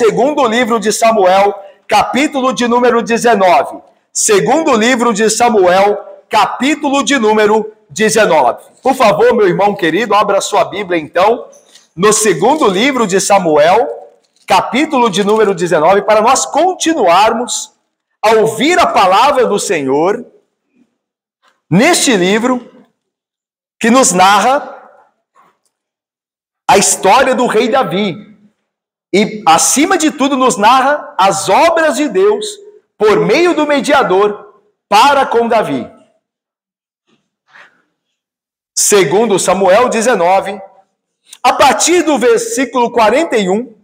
segundo livro de Samuel, capítulo de número 19. Segundo livro de Samuel, capítulo de número 19. Por favor, meu irmão querido, abra sua Bíblia então, no segundo livro de Samuel, capítulo de número 19, para nós continuarmos a ouvir a palavra do Senhor neste livro que nos narra a história do rei Davi e, acima de tudo, nos narra as obras de Deus por meio do mediador para com Davi. Segundo Samuel 19, a partir do versículo 41,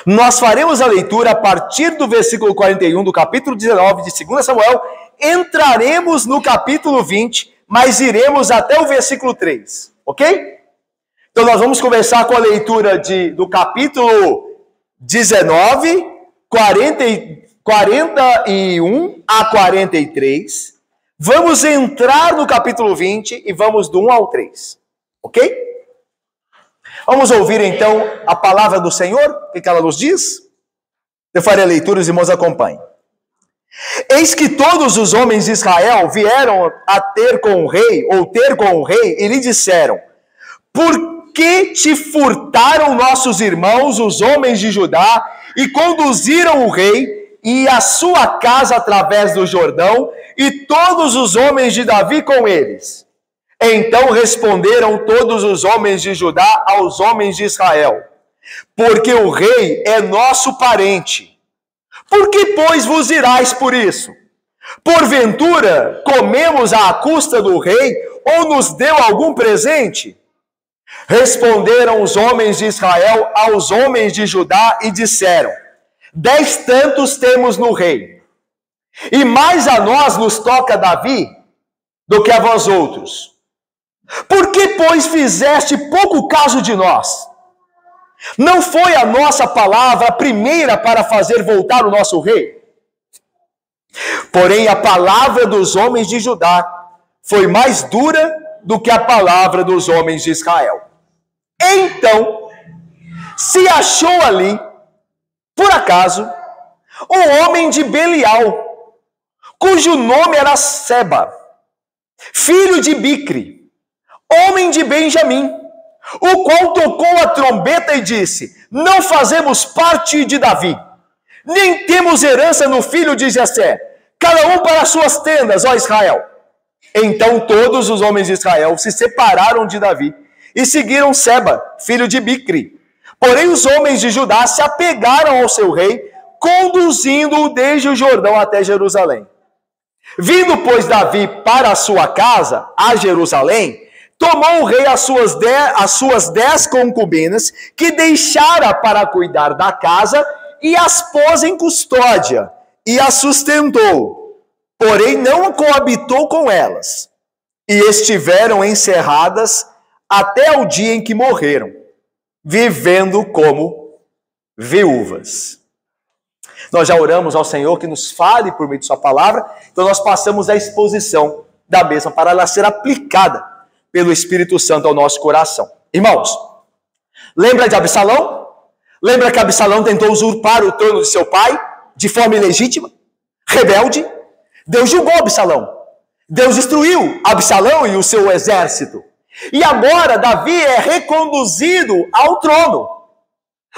nós faremos a leitura a partir do versículo 41 do capítulo 19 de 2 Samuel, entraremos no capítulo 20, mas iremos até o versículo 3, ok? Então nós vamos começar com a leitura do capítulo 19, 41 a 43. Vamos entrar no capítulo 20 e vamos do 1 ao 3, ok? Vamos ouvir então a palavra do Senhor, o que ela nos diz? Eu farei a leitura, os irmãos acompanhem. Eis que todos os homens de Israel vieram a ter com o rei, e lhe disseram: por que te furtaram nossos irmãos, os homens de Judá, e conduziram o rei e a sua casa através do Jordão, e todos os homens de Davi com eles? Então responderam todos os homens de Judá aos homens de Israel: porque o rei é nosso parente. Por que, pois, vos irais por isso? Porventura, comemos à custa do rei, ou nos deu algum presente? Responderam os homens de Israel aos homens de Judá e disseram: 10 tantos temos no rei, e mais a nós nos toca Davi do que a vós outros. Por que, pois, fizeste pouco caso de nós? Não foi a nossa palavra a primeira para fazer voltar o nosso rei? Porém, a palavra dos homens de Judá foi mais dura do que a palavra dos homens de Israel. Então, se achou ali, por acaso, um homem de Belial, cujo nome era Seba, filho de Bicri, homem de Benjamim, o qual tocou a trombeta e disse: não fazemos parte de Davi, nem temos herança no filho de Jessé, cada um para suas tendas, ó Israel. Então todos os homens de Israel se separaram de Davi e seguiram Seba, filho de Bicri. Porém os homens de Judá se apegaram ao seu rei, conduzindo-o desde o Jordão até Jerusalém. Vindo, pois, Davi para a sua casa, a Jerusalém, tomou o rei as suas 10 concubinas, que deixara para cuidar da casa, e as pôs em custódia, e as sustentou. Porém não coabitou com elas, e estiveram encerradas até o dia em que morreram, vivendo como viúvas. Nós já oramos ao Senhor que nos fale por meio de sua palavra, então nós passamos a exposição da mesma para ela ser aplicada pelo Espírito Santo ao nosso coração. Irmãos, lembra de Absalão? Lembra que Absalão tentou usurpar o trono de seu pai de forma ilegítima, rebelde? Deus julgou Absalão. Deus destruiu Absalão e o seu exército. E agora Davi é reconduzido ao trono.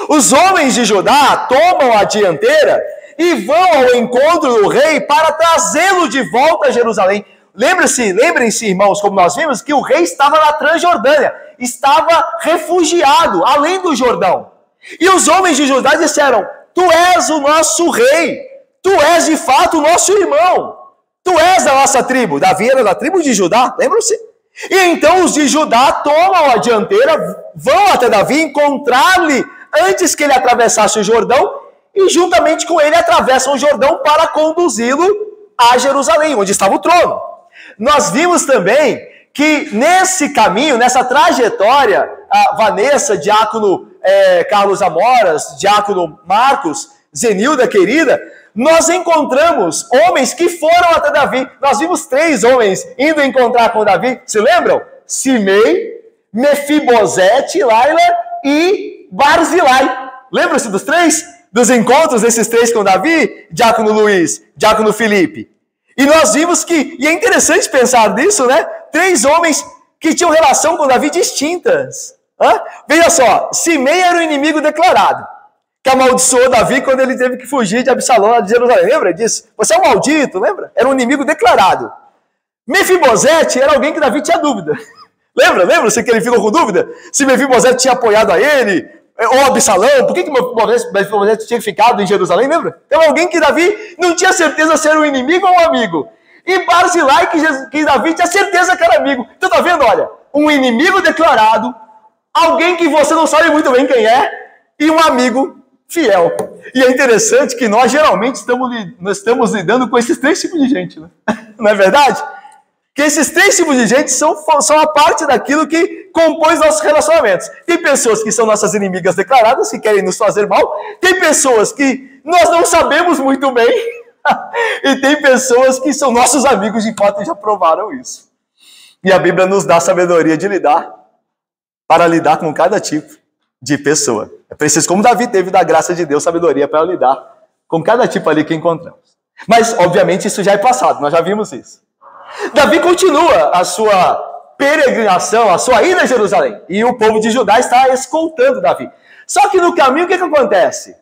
Os homens de Judá tomam a dianteira e vão ao encontro do rei para trazê-lo de volta a Jerusalém. Lembrem-se, irmãos, como nós vimos, que o rei estava na Transjordânia, estava refugiado, além do Jordão. E os homens de Judá disseram: tu és o nosso rei, tu és de fato o nosso irmão, tu és da nossa tribo. Davi era da tribo de Judá, lembram-se? E então os de Judá tomam a dianteira, vão até Davi encontrar-lhe antes que ele atravessasse o Jordão, e juntamente com ele atravessam o Jordão para conduzi-lo a Jerusalém, onde estava o trono. Nós vimos também que nesse caminho, nessa trajetória, a Vanessa, diácono Carlos Amoras, diácono Marcos, Zenilda querida, nós encontramos homens que foram até Davi. Nós vimos 3 homens indo encontrar com Davi, se lembram? Simei, Mefibosete, Laila e Barzilai. Lembra-se dos três? Dos encontros desses três com Davi? Diácono Luiz, Diácono Felipe. E nós vimos que, e é interessante pensar nisso, né? 3 homens que tinham relação com Davi distintas. Veja só, Simei era o inimigo declarado, que amaldiçoou Davi quando ele teve que fugir de Absalão, de Jerusalém. Lembra disso? Você é um maldito, lembra? Era um inimigo declarado. Mefibosete era alguém que Davi tinha dúvida. Lembra-se que ele ficou com dúvida? Se Mefibosete tinha apoiado a ele, ou Absalão, por que Mefibosete tinha ficado em Jerusalém, lembra? Então alguém que Davi não tinha certeza se era um inimigo ou um amigo. E Barzilai, que Davi tinha certeza que era amigo. Então tá vendo, olha, um inimigo declarado, alguém que você não sabe muito bem quem é, e um amigo fiel. E é interessante que nós geralmente estamos lidando com esses 3 tipos de gente, né? Não é verdade? Que esses 3 tipos de gente são a parte daquilo que compõe os nossos relacionamentos. Tem pessoas que são nossas inimigas declaradas, que querem nos fazer mal. Tem pessoas que nós não sabemos muito bem. E tem pessoas que são nossos amigos, de fato, e já provaram isso. E a Bíblia nos dá sabedoria para lidar com cada tipo de pessoa. É preciso, como Davi teve da graça de Deus, sabedoria para lidar com cada tipo ali que encontramos. Mas, obviamente, isso já é passado, nós já vimos isso. Davi continua a sua peregrinação, a sua ida a Jerusalém. E o povo de Judá está escoltando Davi. Só que no caminho, o que acontece?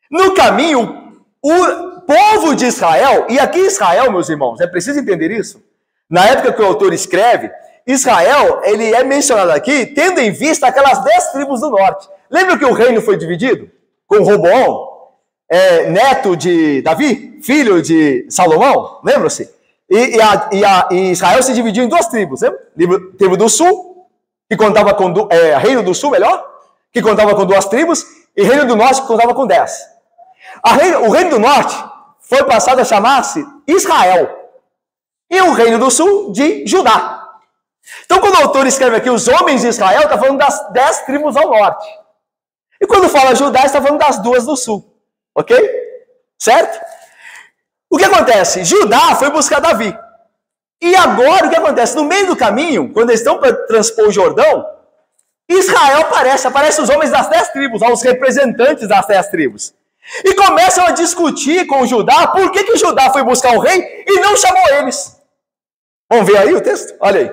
No caminho, o povo de Israel, e aqui Israel, meus irmãos, é preciso entender isso. Na época que o autor escreve, Israel, ele é mencionado aqui, tendo em vista aquelas 10 tribos do norte. Lembra que o reino foi dividido? Com Roboão, neto de Davi, filho de Salomão? Lembra-se? E Israel se dividiu em 2 tribos, lembra? Tribo do sul, que contava com... reino do sul, melhor, que contava com 2 tribos, e reino do norte, que contava com 10. O reino do norte foi passado a chamar-se Israel, e o reino do sul de Judá. Então, quando o autor escreve aqui os homens de Israel, está falando das 10 tribos ao norte. E quando fala Judá, está falando das 2 do sul. Ok? Certo? O que acontece? Judá foi buscar Davi. E agora, o que acontece? No meio do caminho, quando eles estão para transpor o Jordão, Israel aparece os homens das 10 tribos, os representantes das 10 tribos. E começam a discutir com o Judá por que Judá foi buscar o rei e não chamou eles. Vamos ver aí o texto? Olha aí.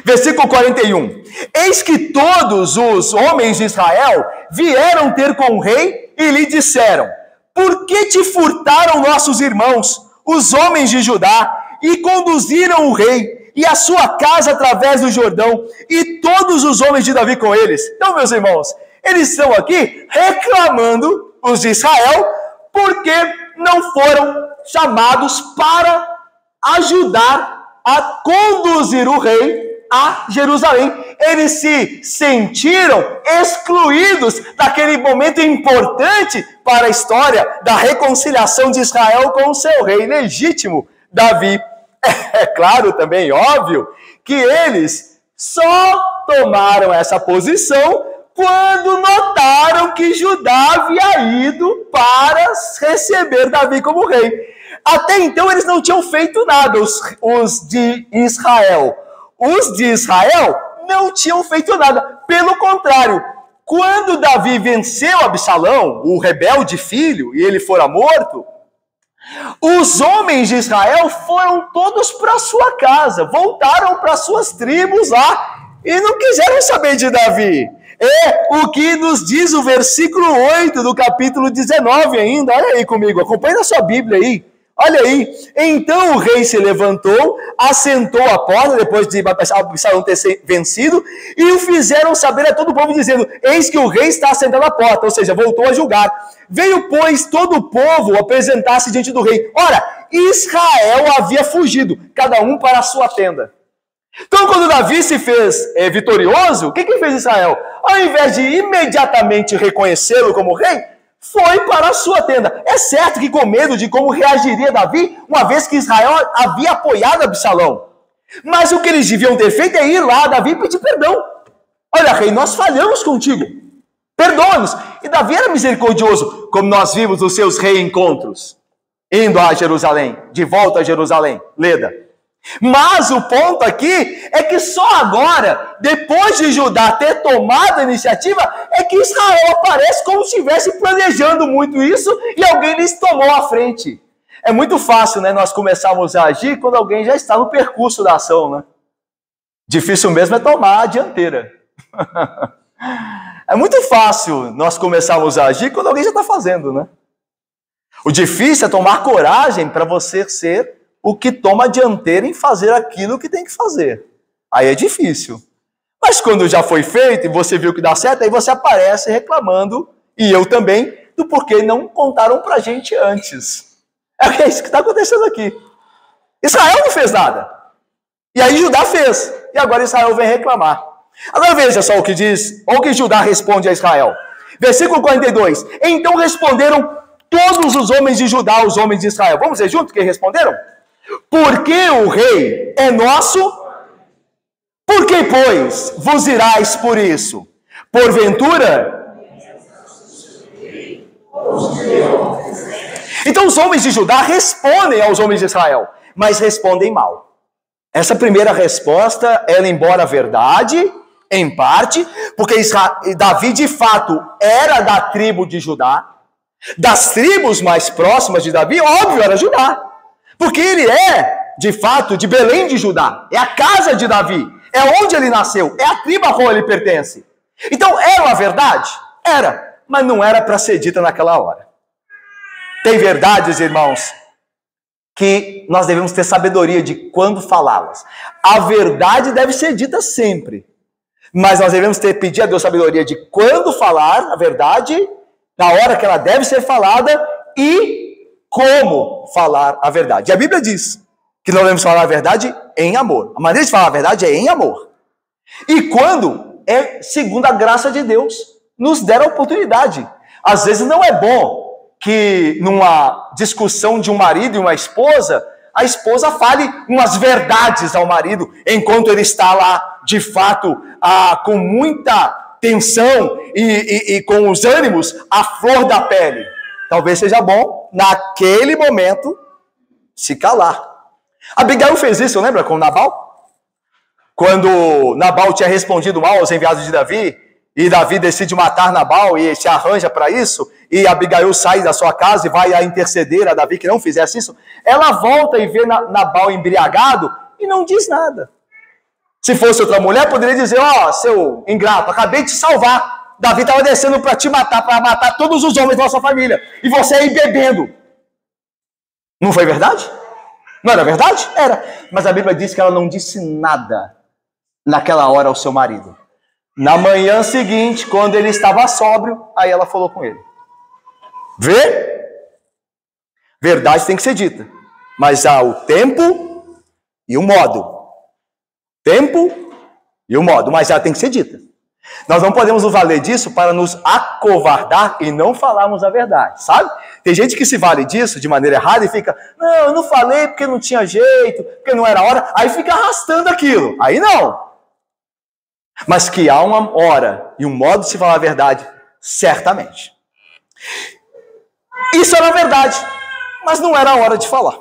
Versículo 41. Eis que todos os homens de Israel vieram ter com o rei e lhe disseram: por que te furtaram nossos irmãos, os homens de Judá, e conduziram o rei e a sua casa através do Jordão, e todos os homens de Davi com eles? Então, meus irmãos, eles estão aqui reclamando, os de Israel, porque não foram chamados para ajudar a conduzir o rei a Jerusalém. Eles se sentiram excluídos daquele momento importante para a história da reconciliação de Israel com o seu rei legítimo, Davi. É claro também, óbvio, que eles só tomaram essa posição quando notaram que Judá havia ido para receber Davi como rei. Até então eles não tinham feito nada, os de Israel. Os de Israel não tinham feito nada. Pelo contrário, quando Davi venceu Absalão, o rebelde filho, e ele fora morto, os homens de Israel foram todos para sua casa, voltaram para suas tribos lá e não quiseram saber de Davi. É o que nos diz o versículo 8 do capítulo 19 ainda. Olha aí comigo, acompanha na sua Bíblia aí. Olha aí, então o rei se levantou, assentou à porta, depois de Absalão ter vencido, e o fizeram saber a todo o povo, dizendo: eis que o rei está assentado à porta, ou seja, voltou a julgar. Veio, pois, todo o povo apresentar-se diante do rei. Ora, Israel havia fugido, cada um para a sua tenda. Então, quando Davi se fez vitorioso, o que fez Israel? Ao invés de imediatamente reconhecê-lo como rei, foi para a sua tenda. É certo que com medo de como reagiria Davi, uma vez que Israel havia apoiado Absalão. Mas o que eles deviam ter feito é ir lá a Davi e pedir perdão. Olha, rei, nós falhamos contigo. Perdoa-nos. E Davi era misericordioso, como nós vimos nos seus reencontros, indo a Jerusalém, de volta a Jerusalém. Leda. Mas o ponto aqui é que só agora, depois de Judá ter tomado a iniciativa, é que Israel aparece como se estivesse planejando muito isso e alguém lhes tomou a frente. É muito fácil, né, nós começarmos a agir quando alguém já está no percurso da ação, né? Difícil mesmo é tomar a dianteira. É muito fácil nós começarmos a agir quando alguém já está fazendo, né? O difícil é tomar coragem para você ser o que toma a dianteira em fazer aquilo que tem que fazer. Aí é difícil. Mas quando já foi feito e você viu que dá certo, aí você aparece reclamando, e eu também, do porquê não contaram pra gente antes. É isso que está acontecendo aqui. Israel não fez nada. E aí Judá fez. E agora Israel vem reclamar. Agora veja só o que diz, ou o que Judá responde a Israel. Versículo 42. Então responderam todos os homens de Judá, os homens de Israel. Vamos ver junto o que responderam? Porque o rei é nosso, por que, pois, vos irais por isso? Porventura? Então os homens de Judá respondem aos homens de Israel, mas respondem mal. Essa primeira resposta, ela embora verdade, em parte, porque Davi de fato era da tribo de Judá, das tribos mais próximas de Davi, óbvio, era Judá. Porque ele é, de fato, de Belém de Judá. É a casa de Davi. É onde ele nasceu. É a tribo a qual ele pertence. Então, era uma verdade? Era. Mas não era para ser dita naquela hora. Tem verdades, irmãos, que nós devemos ter sabedoria de quando falá-las. A verdade deve ser dita sempre. Mas nós devemos pedir a Deus sabedoria de quando falar a verdade, na hora que ela deve ser falada e como falar a verdade. E a Bíblia diz que nós devemos falar a verdade em amor. A maneira de falar a verdade é em amor. E quando é segundo a graça de Deus, nos der a oportunidade. Às vezes não é bom que numa discussão de um marido e uma esposa, a esposa fale umas verdades ao marido, enquanto ele está lá, de fato, com muita tensão e com os ânimos à flor da pele. Talvez seja bom, naquele momento, se calar. Abigail fez isso, lembra, com Nabal? Quando Nabal tinha respondido mal aos enviados de Davi, e Davi decide matar Nabal e se arranja para isso, e Abigail sai da sua casa e vai a interceder a Davi que não fizesse isso, ela volta e vê Nabal embriagado e não diz nada. Se fosse outra mulher, poderia dizer, seu ingrato, acabei de te salvar. Davi estava descendo para te matar, para matar todos os homens da sua família. E você aí bebendo. Não foi verdade? Não era verdade? Era. Mas a Bíblia diz que ela não disse nada naquela hora ao seu marido. Na manhã seguinte, quando ele estava sóbrio, aí ela falou com ele. Vê? Verdade tem que ser dita. Mas há o tempo e o modo. Tempo e o modo. Mas ela tem que ser dita. Nós não podemos nos valer disso para nos acovardar e não falarmos a verdade, sabe? Tem gente que se vale disso de maneira errada e fica, não, eu não falei porque não tinha jeito, porque não era hora, aí fica arrastando aquilo. Aí não. Mas que há uma hora e um modo de se falar a verdade, certamente. Isso era verdade, mas não era a hora de falar.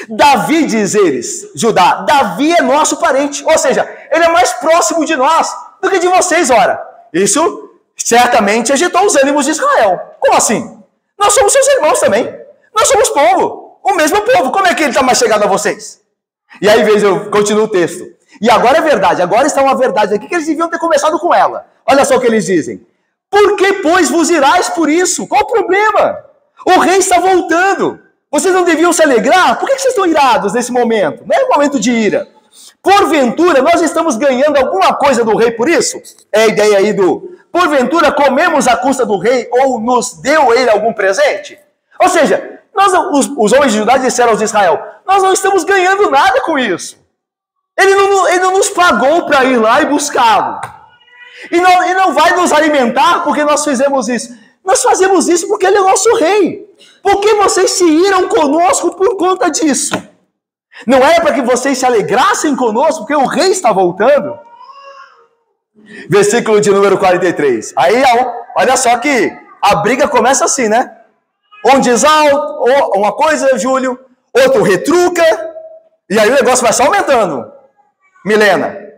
Davi, diz eles, Judá, Davi é nosso parente, ou seja, ele é mais próximo de nós do que de vocês, ora. Isso certamente agitou os ânimos de Israel. Como assim? Nós somos seus irmãos também. Nós somos povo, o mesmo povo. Como é que ele está mais chegado a vocês? E aí, veja, eu continuo o texto. E agora é verdade, agora está uma verdade aqui que eles deviam ter começado com ela. Olha só o que eles dizem. Por que, pois, vos irais por isso? Qual o problema? O rei está voltando. Vocês não deviam se alegrar? Por que vocês estão irados nesse momento? Não é um momento de ira. Porventura, nós estamos ganhando alguma coisa do rei por isso? É a ideia aí do... Porventura, comemos à custa do rei ou nos deu ele algum presente? Ou seja, os homens de Judá disseram aos de Israel, nós não estamos ganhando nada com isso. Ele não nos pagou para ir lá e buscá-lo. E não vai nos alimentar porque nós fizemos isso. Nós fazemos isso porque ele é nosso rei. Por que vocês se iram conosco por conta disso? Não era para que vocês se alegrassem conosco porque o rei está voltando? Versículo de número 43. Aí, olha só que a briga começa assim, né? Um diz uma coisa, Júlio, outro retruca, E aí o negócio vai só aumentando. Milene,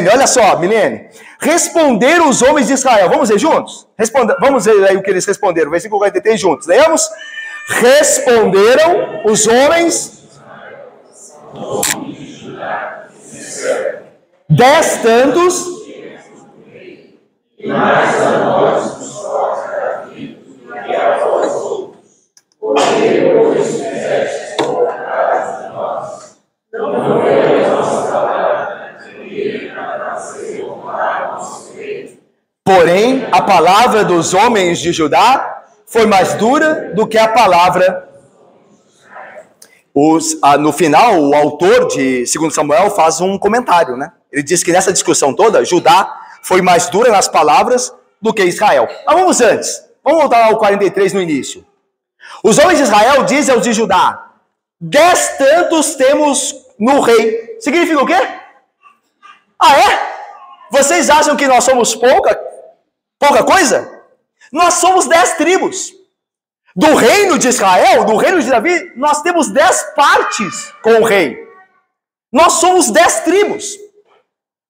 olha só, Milene. Responderam os homens de Israel. Vamos ver juntos? Vamos ver aí o que eles responderam. Versículo 43 juntos. Leamos? Responderam os homens. 10 tantos. E mais a nós nos toca a vida que a vós outros. Porque hoje fizeste colocar de nós. Não é a nossa palavra que nasceu para nosso peito. Porém, a palavra dos homens de Judá foi mais dura do que a palavra. No final, o autor de 2 Samuel faz um comentário, né? Ele diz que nessa discussão toda, Judá foi mais dura nas palavras do que Israel. Mas vamos antes. Vamos voltar ao 43 no início. Os homens de Israel dizem aos de Judá: 10 tantos temos no rei. Significa o quê? Ah, é? Vocês acham que nós somos pouca coisa? Nós somos 10 tribos. Do reino de Israel, do reino de Davi, nós temos 10 partes com o rei. Nós somos 10 tribos.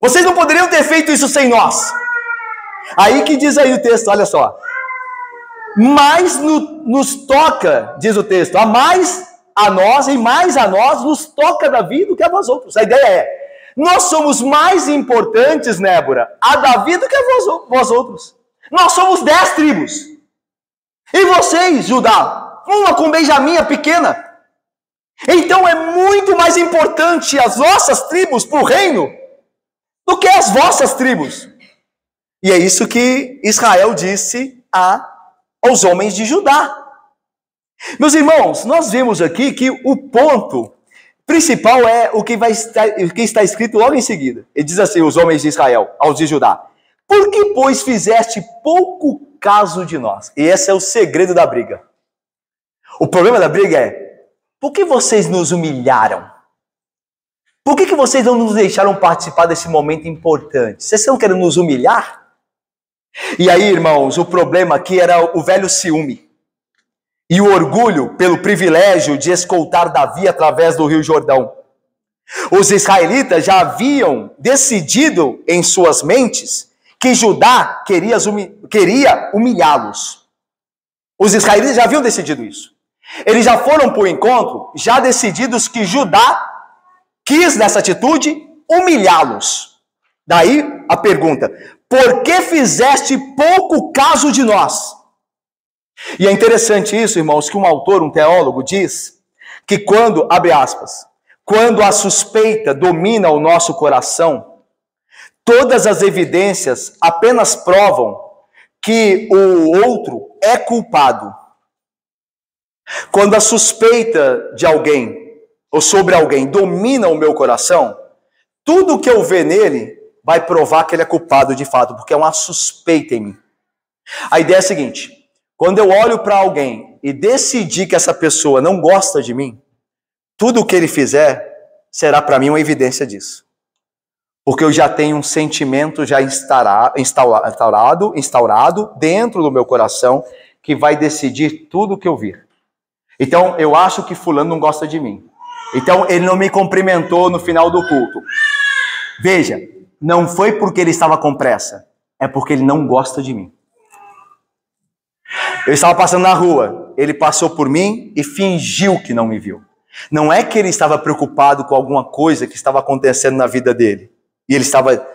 Vocês não poderiam ter feito isso sem nós. Aí que diz aí o texto, olha só. Mais nos toca, diz o texto, a mais a nós e mais a nós nos toca Davi do que a vós outros. A ideia é, nós somos mais importantes, Débora, a Davi do que a vós outros. Nós somos 10 tribos. E vocês, Judá, uma com Benjamim, a pequena. Então é muito mais importante as nossas tribos para o reino do que as vossas tribos. E é isso que Israel disse aos homens de Judá. Meus irmãos, nós vemos aqui que o ponto principal é o que está escrito logo em seguida. Ele diz assim, os homens de Israel, aos de Judá: por que, pois, fizeste pouco caso de nós? E esse é o segredo da briga. O problema da briga é, por que vocês nos humilharam? Por que vocês não nos deixaram participar desse momento importante? Vocês estão querendo nos humilhar? E aí, irmãos, o problema aqui era o velho ciúme. E o orgulho pelo privilégio de escoltar Davi através do Rio Jordão. Os israelitas já haviam decidido em suas mentes que Judá queria humilhá-los. Os israelitas já haviam decidido isso. Eles já foram para o encontro, já decididos que Judá quis, nessa atitude, humilhá-los. Daí a pergunta: por que fizeste pouco caso de nós? E é interessante isso, irmãos, que um autor, um teólogo, diz que quando, abre aspas, quando a suspeita domina o nosso coração, todas as evidências apenas provam que o outro é culpado. Quando a suspeita de alguém ou sobre alguém domina o meu coração, tudo que eu ver nele vai provar que ele é culpado de fato, porque é uma suspeita em mim. A ideia é a seguinte: quando eu olho para alguém e decidir que essa pessoa não gosta de mim, tudo o que ele fizer será para mim uma evidência disso. Porque eu já tenho um sentimento já instaurado dentro do meu coração que vai decidir tudo o que eu vir. Então, eu acho que fulano não gosta de mim. Então, ele não me cumprimentou no final do culto. Veja, não foi porque ele estava com pressa, é porque ele não gosta de mim. Eu estava passando na rua, ele passou por mim e fingiu que não me viu. Não é que ele estava preocupado com alguma coisa que estava acontecendo na vida dele, e ele estava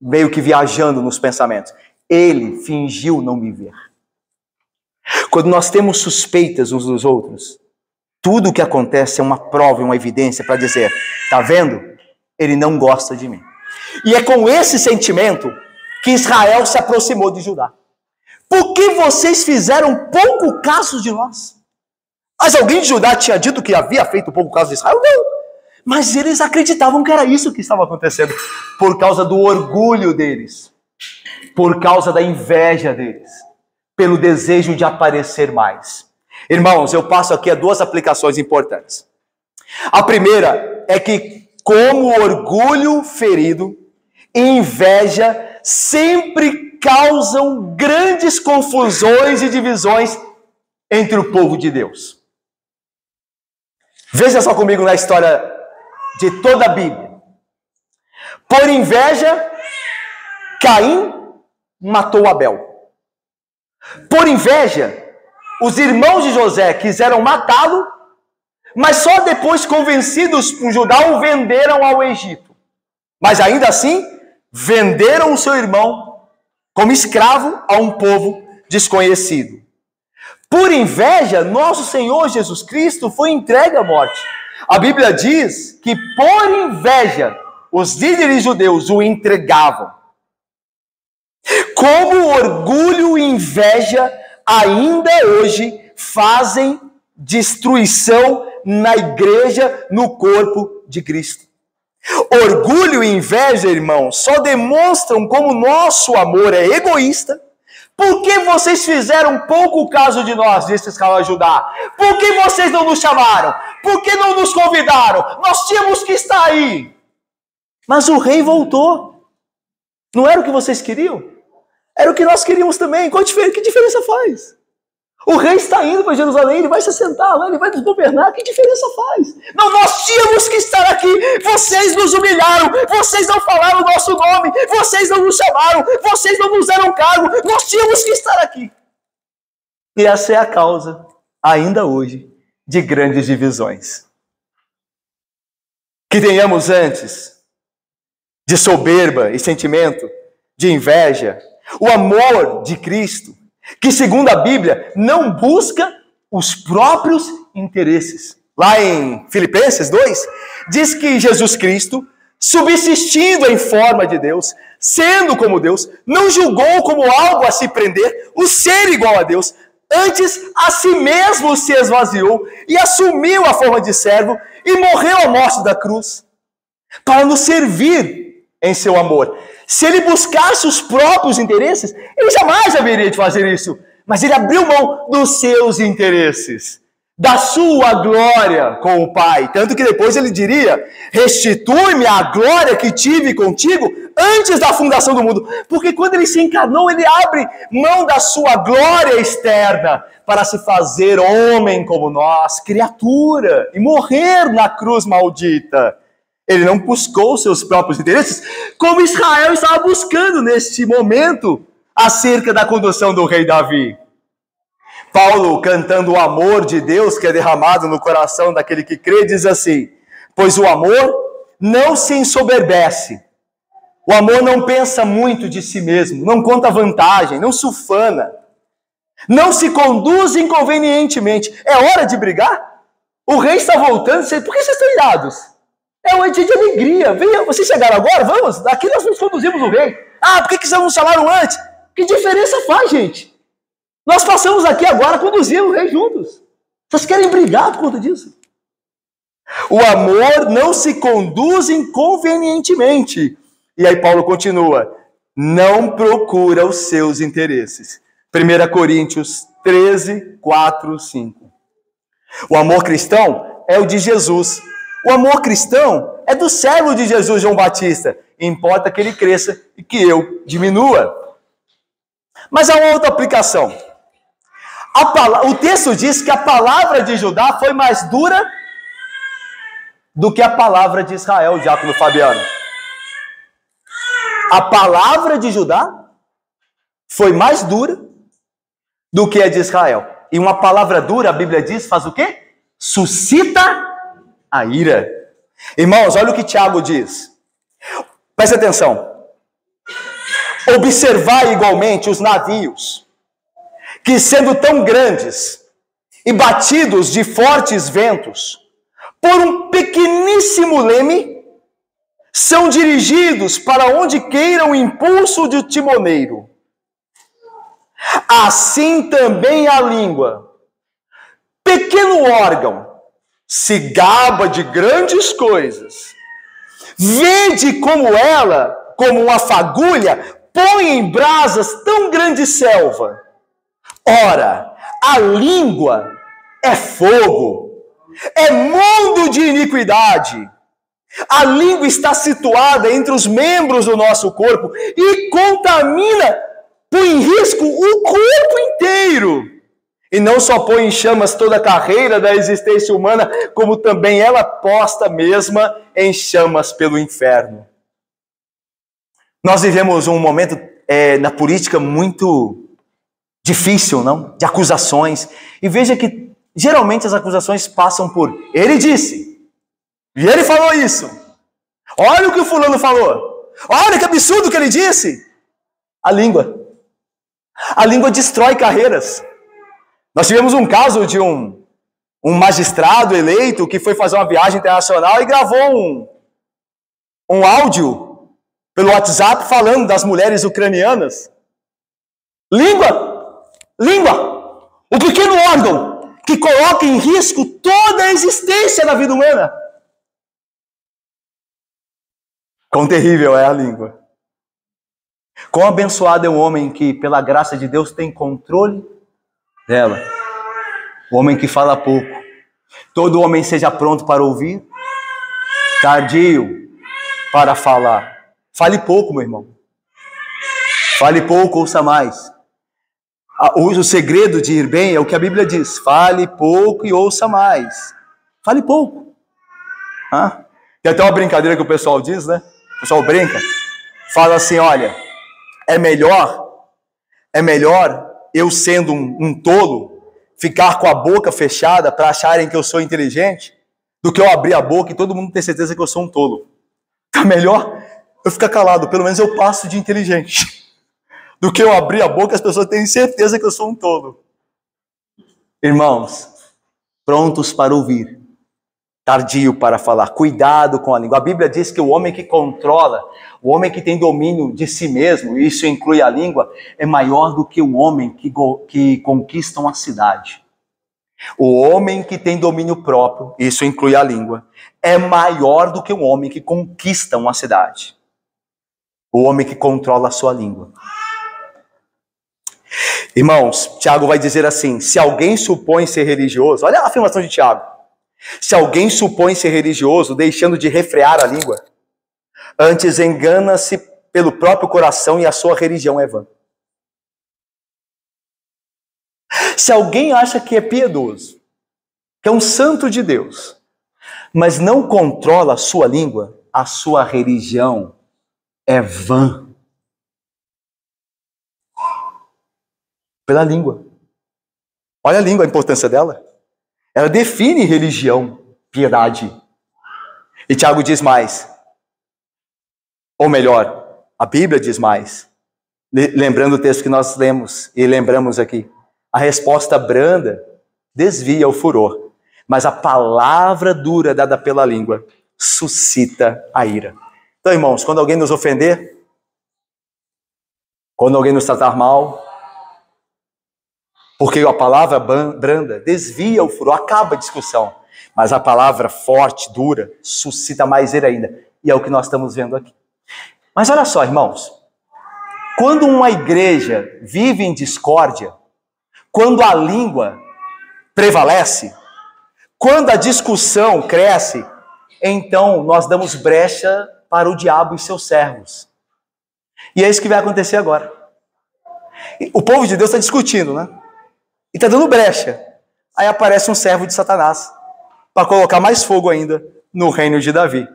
meio que viajando nos pensamentos. Ele fingiu não me ver. Quando nós temos suspeitas uns dos outros, tudo o que acontece é uma prova, uma evidência para dizer: tá vendo? Ele não gosta de mim. E é com esse sentimento que Israel se aproximou de Judá. Por que vocês fizeram pouco caso de nós? Mas alguém de Judá tinha dito que havia feito pouco caso de Israel? Não. Mas eles acreditavam que era isso que estava acontecendo. Por causa do orgulho deles. Por causa da inveja deles. Pelo desejo de aparecer mais. Irmãos, eu passo aqui a 2 aplicações importantes. A primeira é que, como orgulho ferido e inveja sempre causam grandes confusões e divisões entre o povo de Deus. Veja só comigo na história de toda a Bíblia. Por inveja, Caim matou Abel. Por inveja, os irmãos de José quiseram matá-lo, mas só depois, convencidos por Judá, o venderam ao Egito. Mas ainda assim, venderam o seu irmão como escravo a um povo desconhecido. Por inveja, nosso Senhor Jesus Cristo foi entregue à morte. A Bíblia diz que por inveja, os líderes judeus o entregavam. Como orgulho e inveja ainda hoje fazem destruição na igreja, no corpo de Cristo. Orgulho e inveja, irmãos, só demonstram como nosso amor é egoísta. Por que vocês fizeram pouco caso de nós, disse Israel a Judá? Por que vocês não nos chamaram? Por que não nos convidaram? Nós tínhamos que estar aí. Mas o rei voltou. Não era o que vocês queriam? Era o que nós queríamos também. Que diferença faz? O rei está indo para Jerusalém, ele vai se assentar lá, ele vai nos governar. Que diferença faz? Não, nós tínhamos que estar aqui. Vocês nos humilharam, vocês não falaram o nosso nome, vocês não nos chamaram, vocês não nos deram cargo. Nós tínhamos que estar aqui. E essa é a causa, ainda hoje, de grandes divisões. Que tenhamos antes de soberba e sentimento de inveja, o amor de Cristo, que segundo a Bíblia não busca os próprios interesses. Lá em Filipenses 2, diz que Jesus Cristo, subsistindo em forma de Deus, sendo como Deus, não julgou como algo a se prender o ser igual a Deus, antes a si mesmo se esvaziou e assumiu a forma de servo e morreu à morte da cruz, para nos servir em seu amor. Se ele buscasse os próprios interesses, ele jamais haveria de fazer isso. Mas ele abriu mão dos seus interesses, da sua glória com o Pai. Tanto que depois ele diria: restitui-me a glória que tive contigo antes da fundação do mundo. Porque quando ele se encarnou, ele abre mão da sua glória externa para se fazer homem como nós, criatura, e morrer na cruz maldita. Ele não buscou seus próprios interesses, como Israel estava buscando neste momento, acerca da condução do rei Davi. Paulo, cantando o amor de Deus que é derramado no coração daquele que crê, diz assim: pois o amor não se ensoberbece, o amor não pensa muito de si mesmo, não conta vantagem, não se ufana, não se conduz inconvenientemente. É hora de brigar? O rei está voltando, por que vocês estão irados? É um dia de alegria. Venha, vocês chegaram agora? Vamos, daqui nós nos conduzimos o rei. Ah, por que vocês não nos chamaram antes? Que diferença faz, gente? Nós passamos aqui agora a conduzir o rei juntos. Vocês querem brigar por conta disso? O amor não se conduz inconvenientemente. E aí Paulo continua: não procura os seus interesses. 1 Coríntios 13, 4, 5. O amor cristão é o de Jesus. O amor cristão é do servo de Jesus, João Batista. Importa que ele cresça e que eu diminua. Mas há uma outra aplicação. O texto diz que a palavra de Judá foi mais dura do que a palavra de Israel, diácono Fabiano. A palavra de Judá foi mais dura do que a de Israel. E uma palavra dura, a Bíblia diz, faz o quê? Suscita a ira. Irmãos, olha o que Tiago diz. Preste atenção. Observai igualmente os navios, que sendo tão grandes e batidos de fortes ventos, por um pequeníssimo leme, são dirigidos para onde queira o impulso do timoneiro. Assim também a língua, pequeno órgão, se gaba de grandes coisas. Vede como ela, como uma fagulha, põe em brasas tão grande selva. Ora, a língua é fogo, é mundo de iniquidade. A língua está situada entre os membros do nosso corpo e contamina, põe em risco o corpo inteiro. E não só põe em chamas toda a carreira da existência humana, como também ela posta mesma em chamas pelo inferno. Nós vivemos um momento na política muito difícil, não? De acusações. E veja que geralmente as acusações passam por ele disse, e ele falou isso. Olha o que o fulano falou. Olha que absurdo que ele disse. A língua. A língua destrói carreiras. Nós tivemos um caso de um magistrado eleito que foi fazer uma viagem internacional e gravou um áudio pelo WhatsApp falando das mulheres ucranianas. Língua! Língua! O pequeno órgão que coloca em risco toda a existência da vida humana. Quão terrível é a língua. Quão abençoado é o homem que, pela graça de Deus, tem controle dela. O homem que fala pouco. Todo homem seja pronto para ouvir, tardio para falar. Fale pouco, meu irmão. Fale pouco, ouça mais. O segredo de ir bem é o que a Bíblia diz. Fale pouco e ouça mais. Fale pouco. Tem até uma brincadeira que o pessoal diz, né? O pessoal brinca. Fala assim, olha, é melhor eu sendo um tolo, ficar com a boca fechada para acharem que eu sou inteligente, do que eu abrir a boca e todo mundo ter certeza que eu sou um tolo. Tá melhor eu ficar calado, pelo menos eu passo de inteligente, do que eu abrir a boca e as pessoas terem certeza que eu sou um tolo. Irmãos, prontos para ouvir, tardio para falar, cuidado com a língua. A Bíblia diz que o homem que controla, o homem que tem domínio de si mesmo, e isso inclui a língua, é maior do que o homem que conquista uma cidade. O homem que tem domínio próprio, isso inclui a língua, é maior do que o homem que conquista uma cidade. O homem que controla a sua língua. Irmãos, Tiago vai dizer assim, se alguém supõe ser religioso, olha a afirmação de Tiago, se alguém supõe ser religioso, deixando de refrear a língua, antes engana-se pelo próprio coração e a sua religião é vã. Se alguém acha que é piedoso, que é um santo de Deus, mas não controla a sua língua, a sua religião é vã. Pela língua. Olha a língua, a importância dela. Ela define religião, piedade. E Tiago diz mais. Ou melhor, a Bíblia diz mais. Lembrando o texto que nós lemos e lembramos aqui. A resposta branda desvia o furor, mas a palavra dura dada pela língua suscita a ira. Então, irmãos, quando alguém nos ofender, quando alguém nos tratar mal, porque a palavra branda desvia o furor, acaba a discussão, mas a palavra forte, dura, suscita mais ira ainda. E é o que nós estamos vendo aqui. Mas olha só, irmãos, quando uma igreja vive em discórdia, quando a língua prevalece, quando a discussão cresce, então nós damos brecha para o diabo e seus servos. E é isso que vai acontecer agora. O povo de Deus está discutindo, né? E está dando brecha. Aí aparece um servo de Satanás para colocar mais fogo ainda no reino de Davi.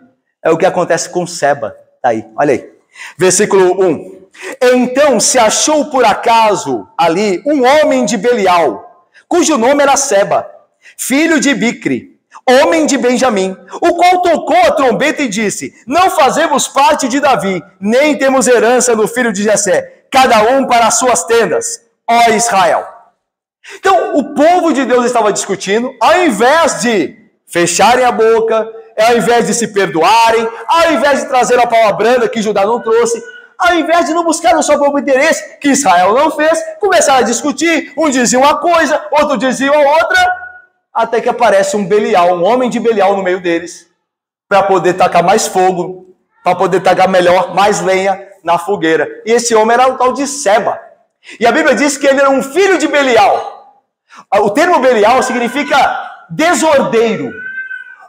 É o que acontece com Seba. Tá aí, olha aí. Versículo 1. Então se achou por acaso ali um homem de Belial, cujo nome era Seba, filho de Bicri, homem de Benjamim, o qual tocou a trombeta e disse: não fazemos parte de Davi, nem temos herança no filho de Jessé, cada um para as suas tendas, ó Israel. Então, o povo de Deus estava discutindo, ao invés de fecharem a boca, ao invés de se perdoarem, ao invés de trazer a palavra branda que Judá não trouxe, ao invés de não buscar o seu próprio interesse, que Israel não fez, começaram a discutir, um dizia uma coisa, outro dizia outra, até que aparece um Belial, um homem de Belial no meio deles, para poder tacar mais fogo, para poder tacar melhor, mais lenha na fogueira. E esse homem era o tal de Seba. E a Bíblia diz que ele era um filho de Belial. O termo Belial significa desordeiro.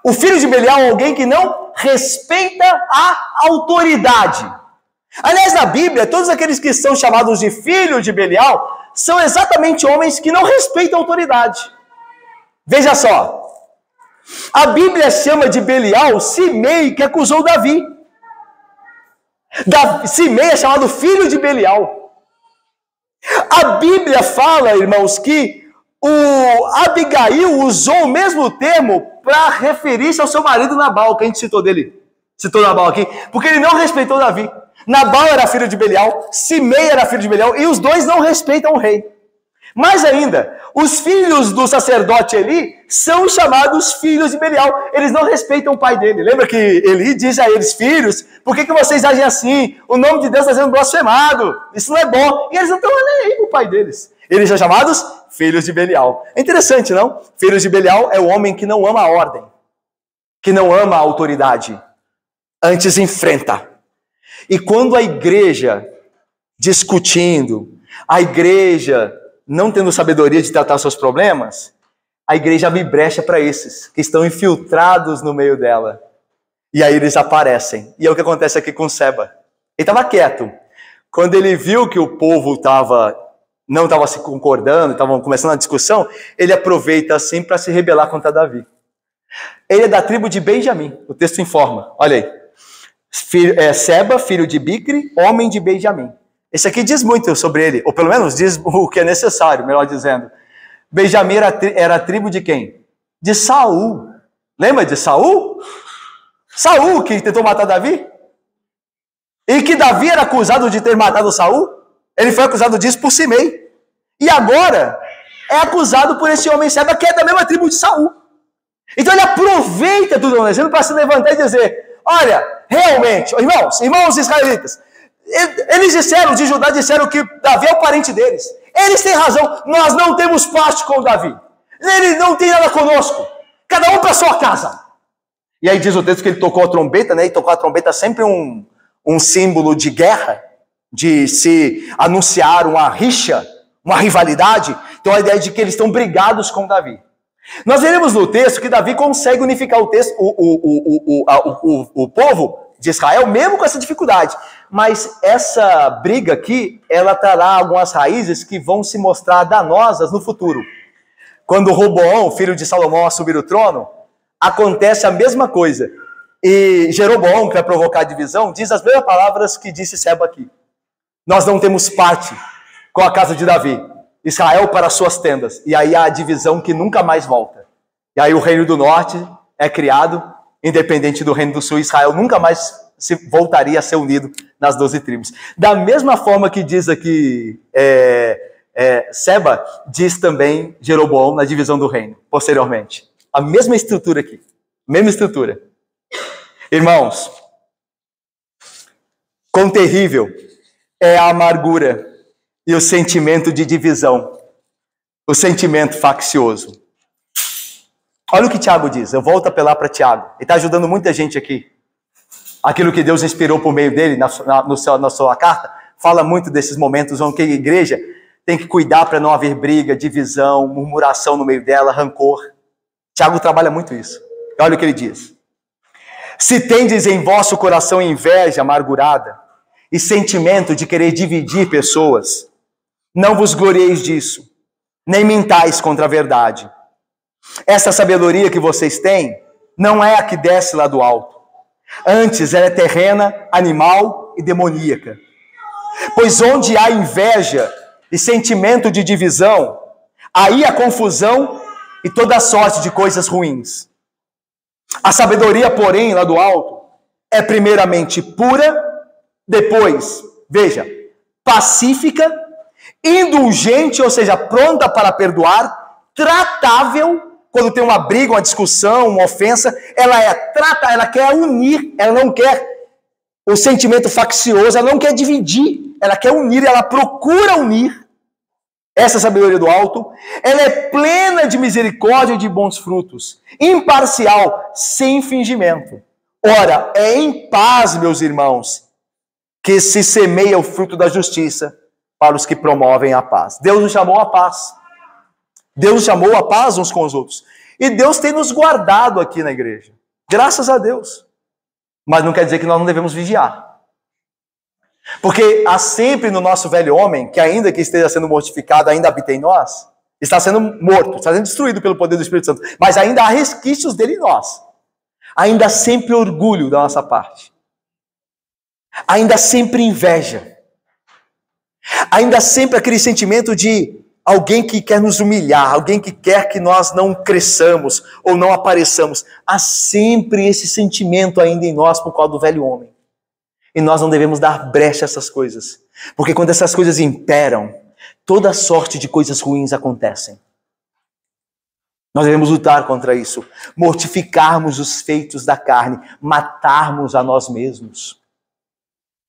O filho de Belial é alguém que não respeita a autoridade. Aliás, na Bíblia, todos aqueles que são chamados de filho de Belial são exatamente homens que não respeitam a autoridade. Veja só, a Bíblia chama de Belial Simei, que acusou Davi. Simei é chamado filho de Belial. A Bíblia fala, irmãos, que o Abigail usou o mesmo termo para referir-se ao seu marido Nabal, que a gente citou Nabal aqui, porque ele não respeitou Davi. Nabal era filho de Belial, Simei era filho de Belial, e os dois não respeitam o rei. Mais ainda, os filhos do sacerdote Eli são chamados filhos de Belial. Eles não respeitam o pai dele. Lembra que Eli diz a eles, filhos, por que vocês agem assim? O nome de Deus está sendo blasfemado. Isso não é bom. E eles não estão nem aí com o pai deles. Eles são chamados filhos de Belial. É interessante, não? Filhos de Belial é o homem que não ama a ordem, que não ama a autoridade, antes enfrenta. E quando a igreja discutindo, a igreja não tendo sabedoria de tratar seus problemas, a igreja abre brecha para esses que estão infiltrados no meio dela. E aí eles aparecem. E é o que acontece aqui com Seba. Ele estava quieto. Quando ele viu que o povo não estava se concordando, estavam começando a discussão, ele aproveita assim para se rebelar contra Davi. Ele é da tribo de Benjamim. O texto informa. Olha aí. Seba, filho de Bicri, homem de Benjamim. Esse aqui diz muito sobre ele, ou pelo menos diz o que é necessário, melhor dizendo. Benjamim era a tribo de quem? De Saul. Lembra de Saul? Saul que tentou matar Davi? E que Davi era acusado de ter matado Saul? Ele foi acusado disso por Simei. E agora é acusado por esse homem Seba, que é da mesma tribo de Saul. Então ele aproveita tudo isso para se levantar e dizer, olha, realmente, irmãos israelitas, eles disseram, de Judá, disseram que Davi é o parente deles. Eles têm razão, nós não temos parte com Davi. Ele não tem nada conosco. Cada um para sua casa. E aí diz o texto que ele tocou a trombeta, né? E tocar a trombeta é sempre um símbolo de guerra, de se anunciar uma rixa, uma rivalidade. Então a ideia de que eles estão brigados com Davi. Nós veremos no texto que Davi consegue unificar o povo de Israel, mesmo com essa dificuldade. Mas essa briga aqui, ela trará algumas raízes que vão se mostrar danosas no futuro. Quando Roboão, filho de Salomão, assumir o trono, acontece a mesma coisa. E Jeroboão, que vai provocar a divisão, diz as mesmas palavras que disse Seba aqui. Nós não temos parte com a casa de Davi. Israel para suas tendas. E aí há a divisão que nunca mais volta. E aí o reino do norte é criado, independente do reino do sul. Israel nunca mais voltaria a ser unido nas 12 tribos. Da mesma forma que diz aqui Seba, diz também Jeroboão na divisão do reino, posteriormente. A mesma estrutura aqui. Mesma estrutura. Irmãos, quão terrível é a amargura e o sentimento de divisão, o sentimento faccioso. Olha o que Tiago diz, eu volto a apelar para Tiago, ele está ajudando muita gente aqui. Aquilo que Deus inspirou por meio dele na sua carta, fala muito desses momentos onde a igreja tem que cuidar para não haver briga, divisão, murmuração no meio dela, rancor. Tiago trabalha muito isso. Olha o que ele diz. Se tendes em vosso coração inveja amargurada e sentimento de querer dividir pessoas, não vos glorieis disso, nem mintais contra a verdade. Essa sabedoria que vocês têm não é a que desce lá do alto. Antes ela é terrena, animal e demoníaca. Pois onde há inveja e sentimento de divisão, aí há confusão e toda sorte de coisas ruins. A sabedoria, porém, lá do alto, é primeiramente pura, depois, veja, pacífica, indulgente, ou seja, pronta para perdoar, tratável, quando tem uma briga, uma discussão, uma ofensa, ela quer unir, ela não quer o sentimento faccioso, ela não quer dividir, ela quer unir, ela procura unir. Essa sabedoria do alto, ela é plena de misericórdia e de bons frutos, imparcial, sem fingimento. Ora, é em paz, meus irmãos, que se semeia o fruto da justiça para os que promovem a paz. Deus nos chamou à paz. Deus nos chamou à paz uns com os outros. E Deus tem nos guardado aqui na igreja. Graças a Deus. Mas não quer dizer que nós não devemos vigiar. Porque há sempre no nosso velho homem, que ainda que esteja sendo mortificado, ainda habita em nós, está sendo morto, está sendo destruído pelo poder do Espírito Santo, mas ainda há resquícios dele em nós. Ainda há sempre orgulho da nossa parte. Ainda há sempre inveja. Ainda há sempre aquele sentimento de alguém que quer nos humilhar, alguém que quer que nós não cresçamos ou não apareçamos. Há sempre esse sentimento ainda em nós por causa do velho homem. E nós não devemos dar brecha a essas coisas. Porque quando essas coisas imperam, toda sorte de coisas ruins acontecem. Nós devemos lutar contra isso. Mortificarmos os feitos da carne. Matarmos a nós mesmos.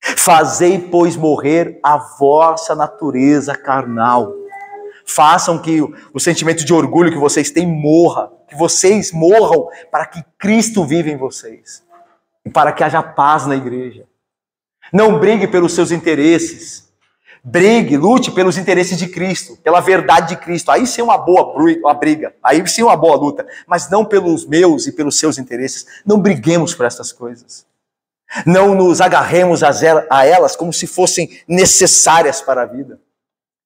Fazei, pois, morrer a vossa natureza carnal. Façam que o sentimento de orgulho que vocês têm morra. Que vocês morram para que Cristo viva em vocês. E para que haja paz na igreja. Não brigue pelos seus interesses. Brigue, lute pelos interesses de Cristo, pela verdade de Cristo. Aí sim uma boa briga, aí sim uma boa luta. Mas não pelos meus e pelos seus interesses. Não briguemos por essas coisas. Não nos agarremos a elas como se fossem necessárias para a vida.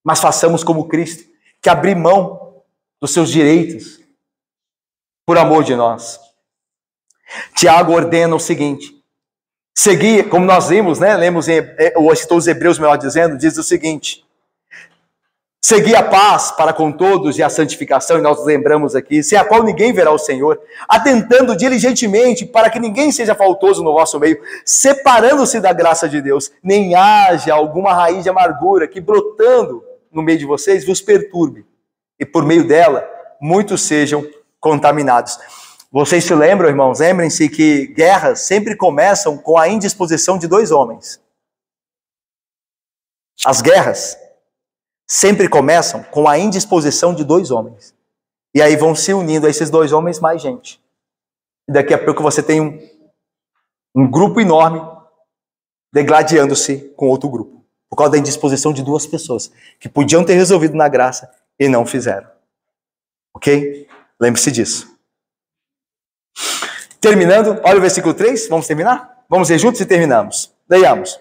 Mas façamos como Cristo, que abriu mão dos seus direitos por amor de nós. Tiago ordena o seguinte. Seguir, como nós vimos, né? Lemos ou citou os Hebreus, melhor dizendo, diz o seguinte: seguir a paz para com todos e a santificação, e nós lembramos aqui, sem a qual ninguém verá o Senhor, atentando diligentemente para que ninguém seja faltoso no vosso meio, separando-se da graça de Deus, nem haja alguma raiz de amargura que brotando no meio de vocês vos perturbe, e por meio dela muitos sejam contaminados. Vocês se lembram, irmãos? Lembrem-se que guerras sempre começam com a indisposição de dois homens. As guerras sempre começam com a indisposição de dois homens. E aí vão se unindo a esses dois homens mais gente. E daqui a pouco você tem um grupo enorme degladiando-se com outro grupo. Por causa da indisposição de duas pessoas que podiam ter resolvido na graça e não fizeram. Ok? Lembre-se disso. Terminando, olha o versículo 3, vamos terminar? Vamos ler juntos e terminamos. Leiamos.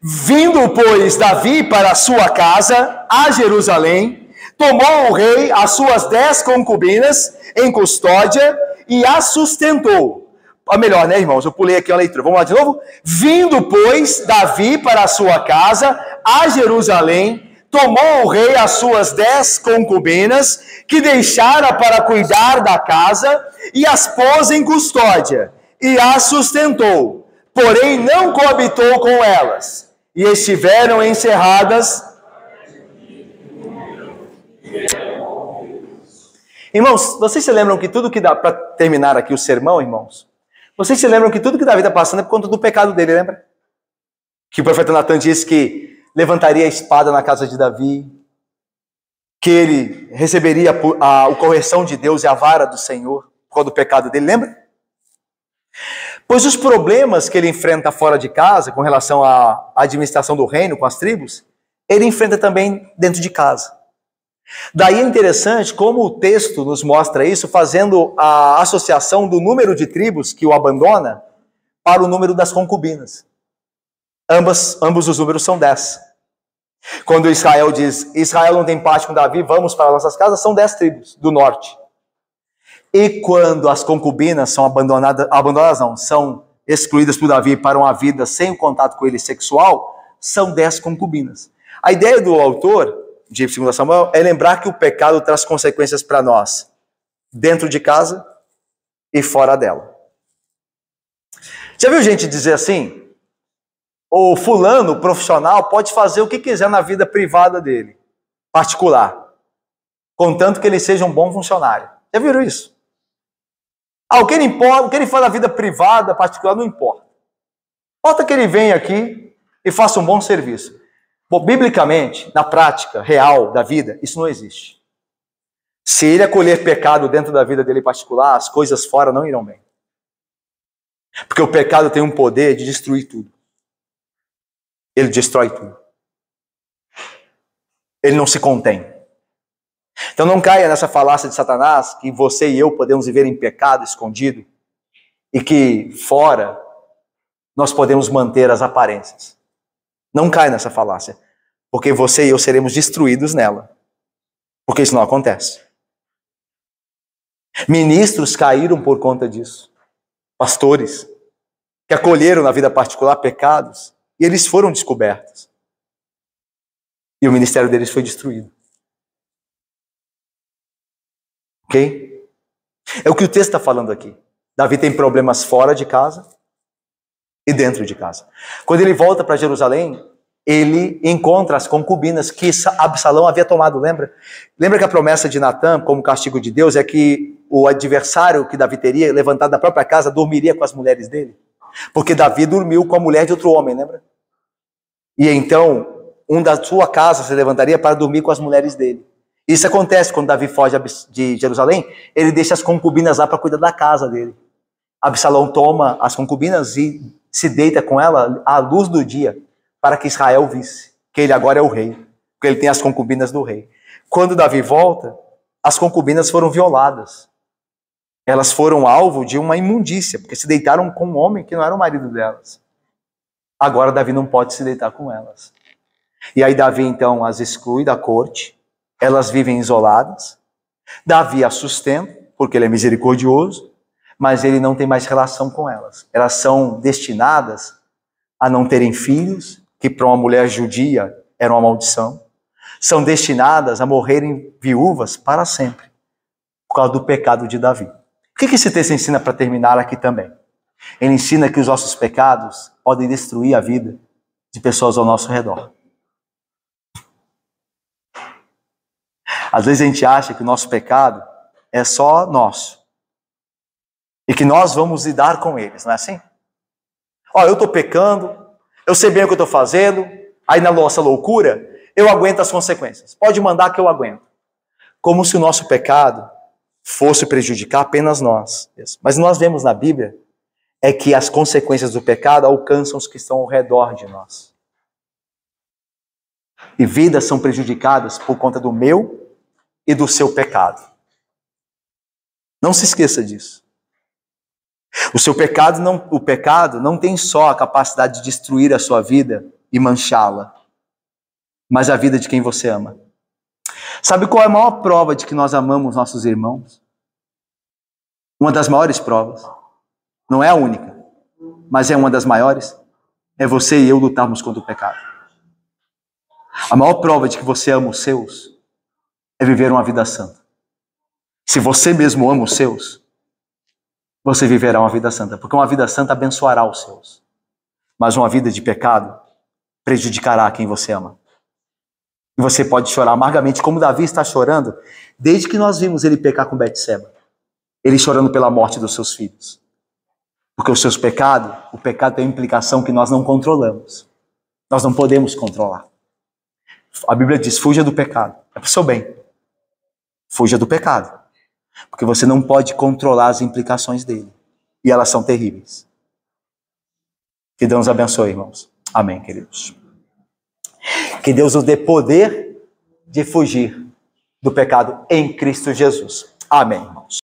Vindo, pois, Davi para a sua casa, a Jerusalém, tomou o rei as suas 10 concubinas em custódia e as sustentou. Melhor, né, irmãos? Eu pulei aqui a leitura. Vamos lá de novo? Vindo, pois, Davi para a sua casa, a Jerusalém, tomou o rei as suas 10 concubinas, que deixara para cuidar da casa, e as pôs em custódia, e as sustentou, porém não coabitou com elas, e estiveram encerradas. Irmãos, vocês se lembram que tudo que dá, para terminar aqui o sermão, irmãos, vocês se lembram que tudo que Davi está passando é por conta do pecado dele, lembra? Que o profeta Natan disse que levantaria a espada na casa de Davi, que ele receberia a correção de Deus e a vara do Senhor por causa do pecado dele, lembra? Pois os problemas que ele enfrenta fora de casa, com relação à administração do reino, com as tribos, ele enfrenta também dentro de casa. Daí é interessante como o texto nos mostra isso, fazendo a associação do número de tribos que o abandona para o número das concubinas. Ambos os números são 10. Quando Israel diz, Israel não tem parte com Davi, vamos para nossas casas, são 10 tribos do norte. E quando as concubinas são abandonadas não, são excluídas por Davi para uma vida sem o contato com ele sexual, são 10 concubinas. A ideia do autor de 2 Samuel é lembrar que o pecado traz consequências para nós, dentro de casa e fora dela. Já viu gente dizer assim? O fulano, o profissional, pode fazer o que quiser na vida privada dele, particular, contanto que ele seja um bom funcionário. Já viram isso? O que ele faz na vida privada, particular, não importa. Importa que ele venha aqui e faça um bom serviço. Bom, biblicamente, na prática real da vida, isso não existe. Se ele acolher pecado dentro da vida dele particular, as coisas fora não irão bem. Porque o pecado tem um poder de destruir tudo. Ele destrói tudo. Ele não se contém. Então não caia nessa falácia de Satanás que você e eu podemos viver em pecado escondido e que fora nós podemos manter as aparências. Não cai nessa falácia, porque você e eu seremos destruídos nela, porque isso não acontece. Ministros caíram por conta disso, pastores que acolheram na vida particular pecados e eles foram descobertos e o ministério deles foi destruído. Ok? É o que o texto está falando aqui. Davi tem problemas fora de casa e dentro de casa. Quando ele volta para Jerusalém, ele encontra as concubinas que Absalão havia tomado, lembra? Lembra que a promessa de Natã, como castigo de Deus, é que o adversário que Davi teria, levantado da própria casa, dormiria com as mulheres dele? Porque Davi dormiu com a mulher de outro homem, lembra? E então, um da sua casa se levantaria para dormir com as mulheres dele. Isso acontece quando Davi foge de Jerusalém, ele deixa as concubinas lá para cuidar da casa dele. Absalão toma as concubinas e se deita com ela à luz do dia, para que Israel visse que ele agora é o rei, porque ele tem as concubinas do rei. Quando Davi volta, as concubinas foram violadas. Elas foram alvo de uma imundícia, porque se deitaram com um homem que não era o marido delas. Agora Davi não pode se deitar com elas. E aí Davi então as exclui da corte, elas vivem isoladas. Davi as sustenta, porque ele é misericordioso, mas ele não tem mais relação com elas. Elas são destinadas a não terem filhos, que para uma mulher judia era uma maldição. São destinadas a morrerem viúvas para sempre, por causa do pecado de Davi. O que esse texto ensina para terminar aqui também? Ele ensina que os nossos pecados podem destruir a vida de pessoas ao nosso redor. Às vezes a gente acha que o nosso pecado é só nosso. E que nós vamos lidar com eles, não é assim? Ó, eu estou pecando, eu sei bem o que eu estou fazendo, aí na nossa loucura, eu aguento as consequências. Pode mandar que eu aguento. Como se o nosso pecado fosse prejudicar apenas nós. Mas nós vemos na Bíblia é que as consequências do pecado alcançam os que estão ao redor de nós. E vidas são prejudicadas por conta do meu e do seu pecado. Não se esqueça disso. O pecado não tem só a capacidade de destruir a sua vida e manchá-la, mas a vida de quem você ama. Sabe qual é a maior prova de que nós amamos nossos irmãos? Uma das maiores provas, não é a única, mas é uma das maiores, é você e eu lutarmos contra o pecado. A maior prova de que você ama os seus é viver uma vida santa. Se você mesmo ama os seus, você viverá uma vida santa, porque uma vida santa abençoará os seus. Mas uma vida de pecado prejudicará quem você ama. E você pode chorar amargamente, como Davi está chorando, desde que nós vimos ele pecar com Betseba. Ele chorando pela morte dos seus filhos. Porque o pecado tem uma implicação que nós não controlamos. Nós não podemos controlar. A Bíblia diz, fuja do pecado. É para o seu bem. Fuja do pecado. Porque você não pode controlar as implicações dele. E elas são terríveis. Que Deus nos abençoe, irmãos. Amém, queridos. Que Deus nos dê poder de fugir do pecado em Cristo Jesus. Amém, irmãos.